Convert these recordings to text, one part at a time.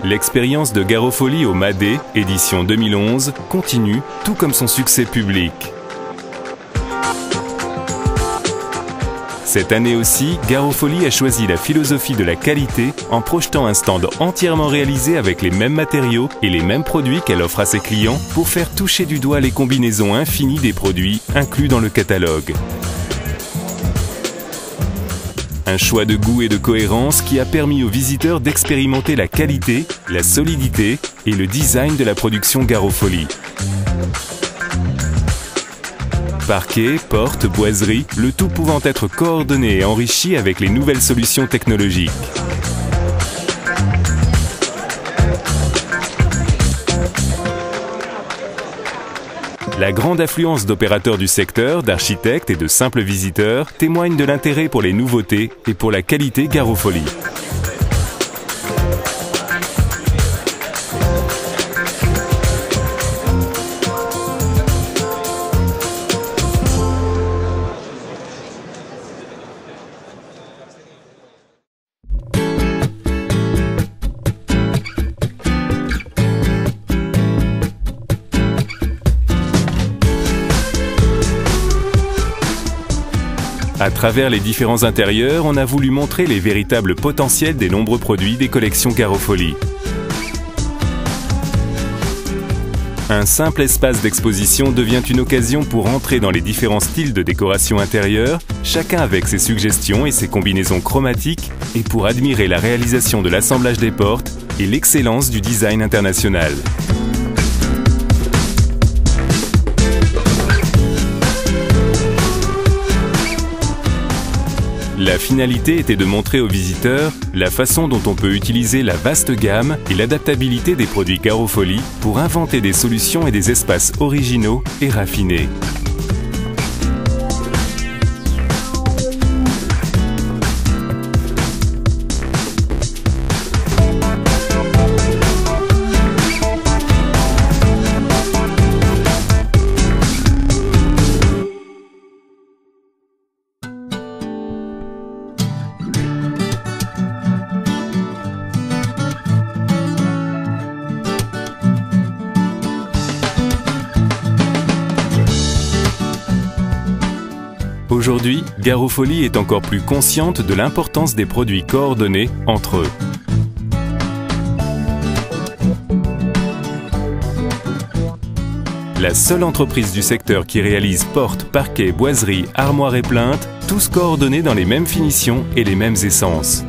L'expérience de Garofoli au Madé, édition 2011, continue, tout comme son succès public. Cette année aussi, Garofoli a choisi la philosophie de la qualité en projetant un stand entièrement réalisé avec les mêmes matériaux et les mêmes produits qu'elle offre à ses clients pour faire toucher du doigt les combinaisons infinies des produits inclus dans le catalogue. Un choix de goût et de cohérence qui a permis aux visiteurs d'expérimenter la qualité, la solidité et le design de la production Garofoli. Parquet, portes, boiseries, le tout pouvant être coordonné et enrichi avec les nouvelles solutions technologiques. La grande affluence d'opérateurs du secteur, d'architectes et de simples visiteurs témoigne de l'intérêt pour les nouveautés et pour la qualité Garofoli. À travers les différents intérieurs, on a voulu montrer les véritables potentiels des nombreux produits des collections Garofoli. Un simple espace d'exposition devient une occasion pour entrer dans les différents styles de décoration intérieure, chacun avec ses suggestions et ses combinaisons chromatiques, et pour admirer la réalisation de l'assemblage des portes et l'excellence du design international. La finalité était de montrer aux visiteurs la façon dont on peut utiliser la vaste gamme et l'adaptabilité des produits Garofoli pour inventer des solutions et des espaces originaux et raffinés. Aujourd'hui, Garofoli est encore plus consciente de l'importance des produits coordonnés entre eux. La seule entreprise du secteur qui réalise portes, parquets, boiseries, armoires et plinthes, tous coordonnés dans les mêmes finitions et les mêmes essences.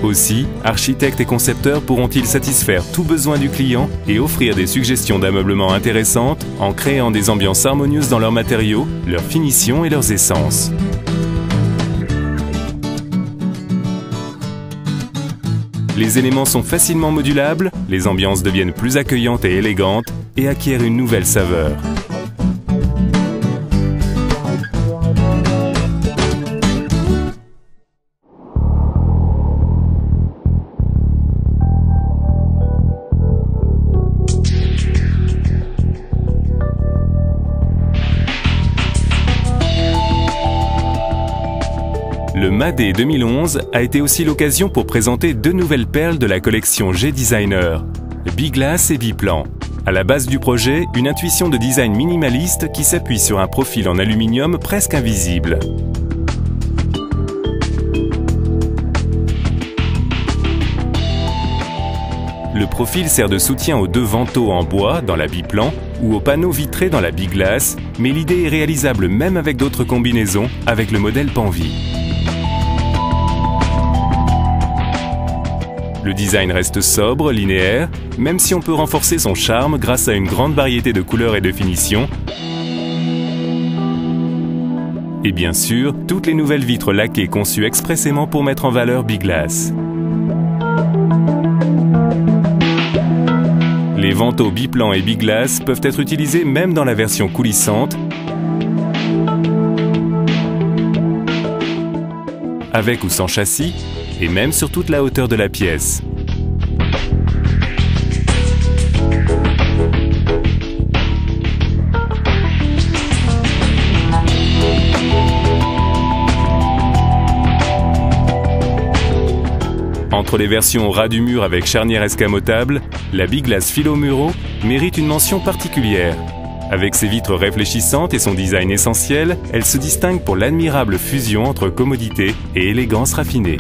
Aussi, architectes et concepteurs pourront-ils satisfaire tout besoin du client et offrir des suggestions d'ameublement intéressantes en créant des ambiances harmonieuses dans leurs matériaux, leurs finitions et leurs essences. Les éléments sont facilement modulables, les ambiances deviennent plus accueillantes et élégantes et acquièrent une nouvelle saveur. Le Madé 2011 a été aussi l'occasion pour présenter deux nouvelles perles de la collection G-Designer, Biglass et Biplan. À la base du projet, une intuition de design minimaliste qui s'appuie sur un profil en aluminium presque invisible. Le profil sert de soutien aux deux vantaux en bois dans la Biplan ou aux panneaux vitrés dans la Biglass, mais l'idée est réalisable même avec d'autres combinaisons avec le modèle Panvi. Le design reste sobre, linéaire, même si on peut renforcer son charme grâce à une grande variété de couleurs et de finitions. Et bien sûr, toutes les nouvelles vitres laquées conçues expressément pour mettre en valeur Biglass. Les vantaux Biplan et Biglass peuvent être utilisés même dans la version coulissante, avec ou sans châssis, et même sur toute la hauteur de la pièce. Outre les versions ras du mur avec charnière escamotable, la Biglass Philomuro mérite une mention particulière. Avec ses vitres réfléchissantes et son design essentiel, elle se distingue pour l'admirable fusion entre commodité et élégance raffinée.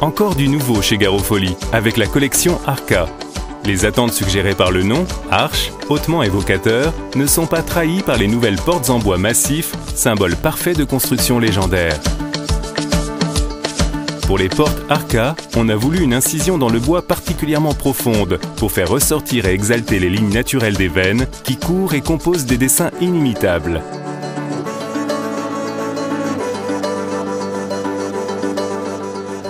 Encore du nouveau chez Garofoli, avec la collection Arca. Les attentes suggérées par le nom, arche, hautement évocateur, ne sont pas trahies par les nouvelles portes en bois massif, symbole parfait de construction légendaire. Pour les portes Arca, on a voulu une incision dans le bois particulièrement profonde pour faire ressortir et exalter les lignes naturelles des veines qui courent et composent des dessins inimitables.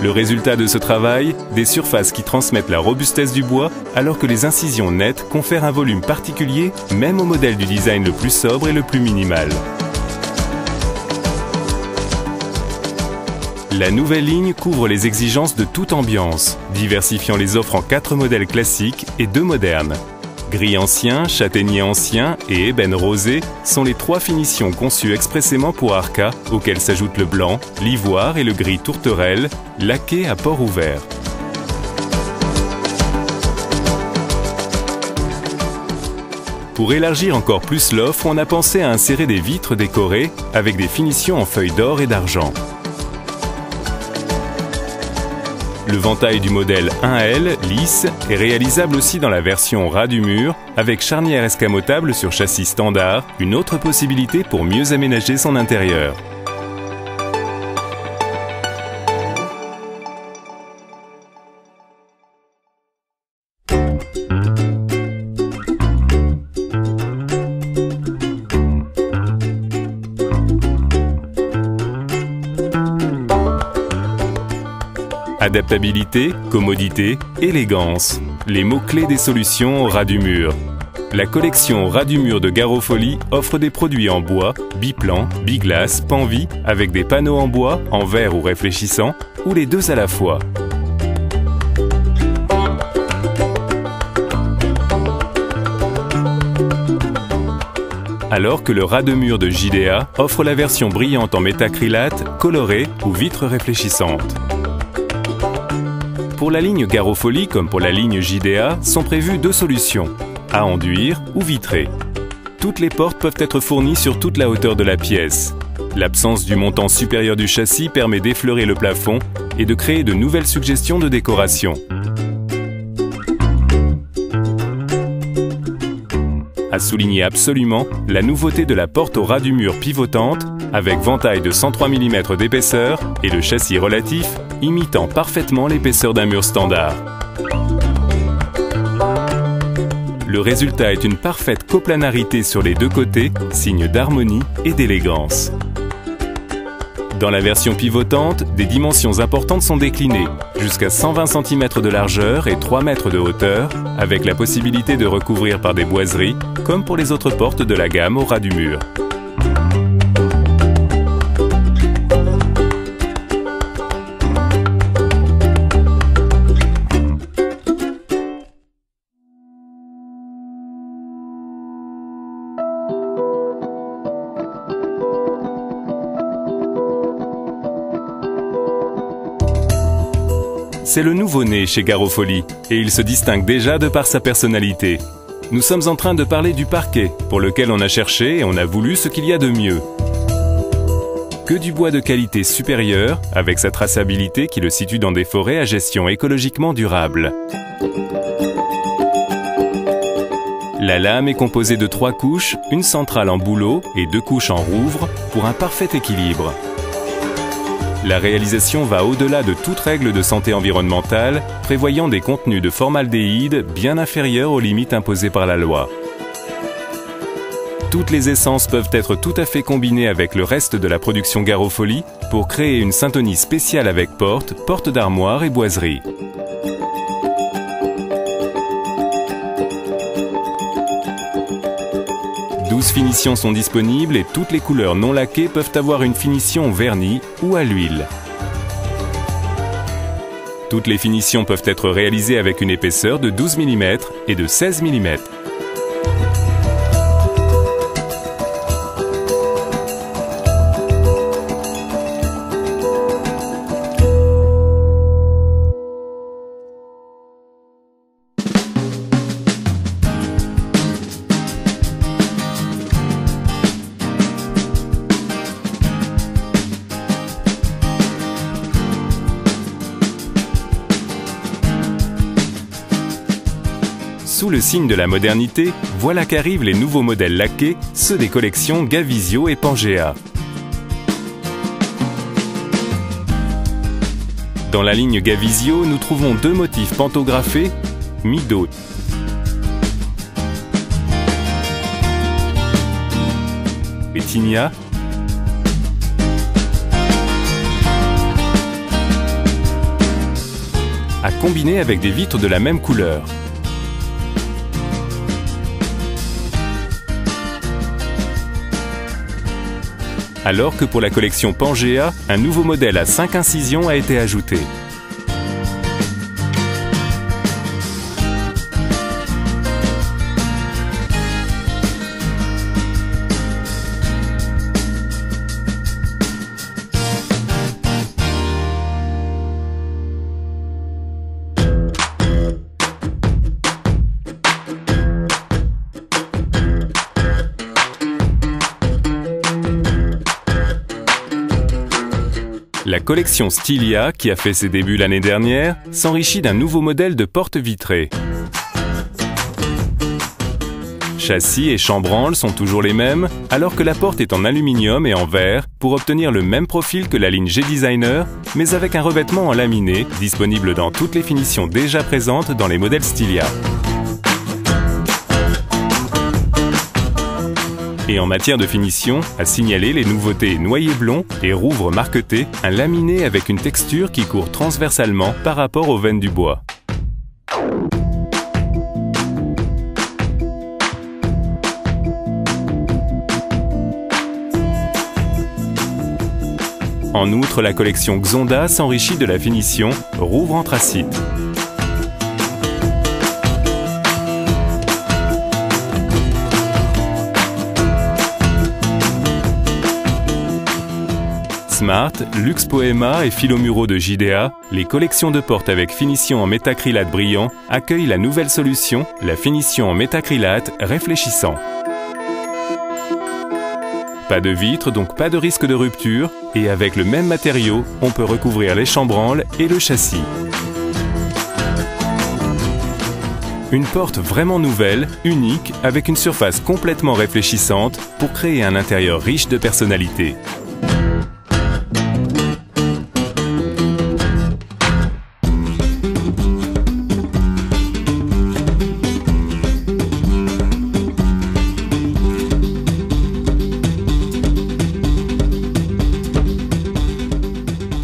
Le résultat de ce travail, des surfaces qui transmettent la robustesse du bois, alors que les incisions nettes confèrent un volume particulier, même au modèle du design le plus sobre et le plus minimal. La nouvelle ligne couvre les exigences de toute ambiance, diversifiant les offres en 4 modèles classiques et 2 modernes. Gris ancien, châtaignier ancien et ébène rosé sont les 3 finitions conçues expressément pour Arca, auxquelles s'ajoutent le blanc, l'ivoire et le gris tourterelle, laqués à port ouvert. Pour élargir encore plus l'offre, on a pensé à insérer des vitres décorées avec des finitions en feuilles d'or et d'argent. Le ventail du modèle 1L, lisse, est réalisable aussi dans la version ras du mur, avec charnière escamotable sur châssis standard, une autre possibilité pour mieux aménager son intérieur. Adaptabilité, commodité, élégance. Les mots-clés des solutions au ras du mur. La collection ras du mur de Garofoli offre des produits en bois, biplan, biglass, panvi, avec des panneaux en bois, en verre ou réfléchissant, ou les deux à la fois. Alors que le ras de mur de JDA offre la version brillante en métacrylate, colorée ou vitre réfléchissante. Pour la ligne Garofoli comme pour la ligne JDA sont prévues 2 solutions, à enduire ou vitrée. Toutes les portes peuvent être fournies sur toute la hauteur de la pièce. L'absence du montant supérieur du châssis permet d'effleurer le plafond et de créer de nouvelles suggestions de décoration. À souligner absolument la nouveauté de la porte au ras du mur pivotante avec ventail de 103 mm d'épaisseur et le châssis relatif imitant parfaitement l'épaisseur d'un mur standard. Le résultat est une parfaite coplanarité sur les 2 côtés, signe d'harmonie et d'élégance. Dans la version pivotante, des dimensions importantes sont déclinées, jusqu'à 120 cm de largeur et 3 mètres de hauteur, avec la possibilité de recouvrir par des boiseries, comme pour les autres portes de la gamme au ras du mur. C'est le nouveau-né chez Garofoli et il se distingue déjà de par sa personnalité. Nous sommes en train de parler du parquet, pour lequel on a cherché et on a voulu ce qu'il y a de mieux. Que du bois de qualité supérieure, avec sa traçabilité qui le situe dans des forêts à gestion écologiquement durable. La lame est composée de 3 couches, une centrale en bouleau et 2 couches en rouvre pour un parfait équilibre. La réalisation va au-delà de toute règle de santé environnementale, prévoyant des contenus de formaldéhyde bien inférieurs aux limites imposées par la loi. Toutes les essences peuvent être tout à fait combinées avec le reste de la production Garofoli pour créer une syntonie spéciale avec porte d'armoire et boiserie. 12 finitions sont disponibles et toutes les couleurs non laquées peuvent avoir une finition au vernis ou à l'huile. Toutes les finitions peuvent être réalisées avec une épaisseur de 12 mm et de 16 mm. Sous le signe de la modernité, voilà qu'arrivent les nouveaux modèles laqués, ceux des collections Gavisio et Pangea. Dans la ligne Gavisio, nous trouvons deux motifs pantographés, Mido et Tigna, à combiner avec des vitres de la même couleur. Alors que pour la collection Pangea, un nouveau modèle à 5 incisions a été ajouté. La collection Stilia, qui a fait ses débuts l'année dernière, s'enrichit d'un nouveau modèle de porte vitrée. Châssis et chambranle sont toujours les mêmes, alors que la porte est en aluminium et en verre pour obtenir le même profil que la ligne G-Designer, mais avec un revêtement en laminé, disponible dans toutes les finitions déjà présentes dans les modèles Stilia. Et en matière de finition, à signaler les nouveautés noyer blond et rouvre marqueté, un laminé avec une texture qui court transversalement par rapport aux veines du bois. En outre, la collection Xonda s'enrichit de la finition rouvre anthracite. Smart, Luxe Poema et Philomuro de JDA, les collections de portes avec finition en métacrylate brillant accueillent la nouvelle solution, la finition en métacrylate réfléchissant. Pas de vitre, donc pas de risque de rupture, et avec le même matériau, on peut recouvrir les chambranles et le châssis. Une porte vraiment nouvelle, unique, avec une surface complètement réfléchissante pour créer un intérieur riche de personnalité.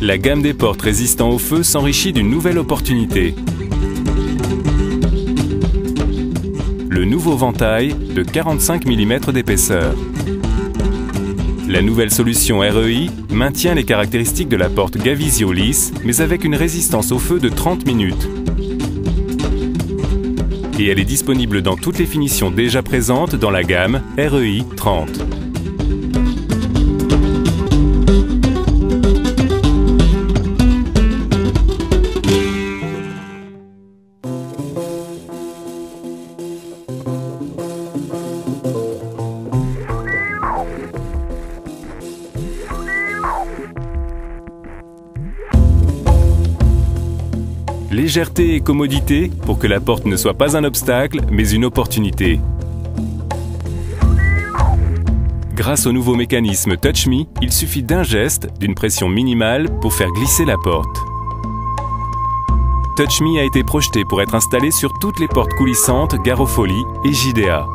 La gamme des portes résistant au feu s'enrichit d'une nouvelle opportunité. Le nouveau ventail de 45 mm d'épaisseur. La nouvelle solution REI maintient les caractéristiques de la porte Gavisio lisse, mais avec une résistance au feu de 30 minutes. Et elle est disponible dans toutes les finitions déjà présentes dans la gamme REI 30. Légèreté et commodité pour que la porte ne soit pas un obstacle, mais une opportunité. Grâce au nouveau mécanisme Touch Me, il suffit d'un geste, d'une pression minimale, pour faire glisser la porte. Touch Me a été projeté pour être installé sur toutes les portes coulissantes Garofoli et JDA.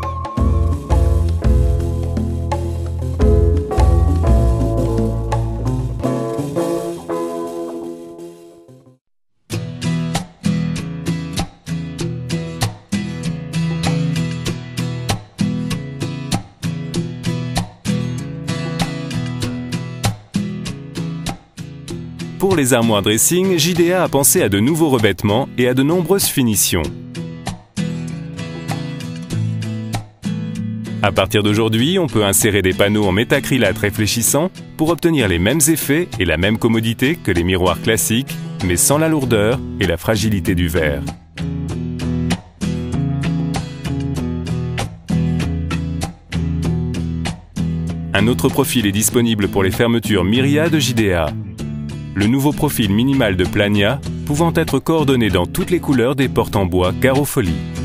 Pour les armoires dressing, JDA a pensé à de nouveaux revêtements et à de nombreuses finitions. À partir d'aujourd'hui, on peut insérer des panneaux en métacrylate réfléchissant pour obtenir les mêmes effets et la même commodité que les miroirs classiques, mais sans la lourdeur et la fragilité du verre. Un autre profil est disponible pour les fermetures Myria de JDA. Le nouveau profil minimal de Plania pouvant être coordonné dans toutes les couleurs des portes en bois Caro Folie.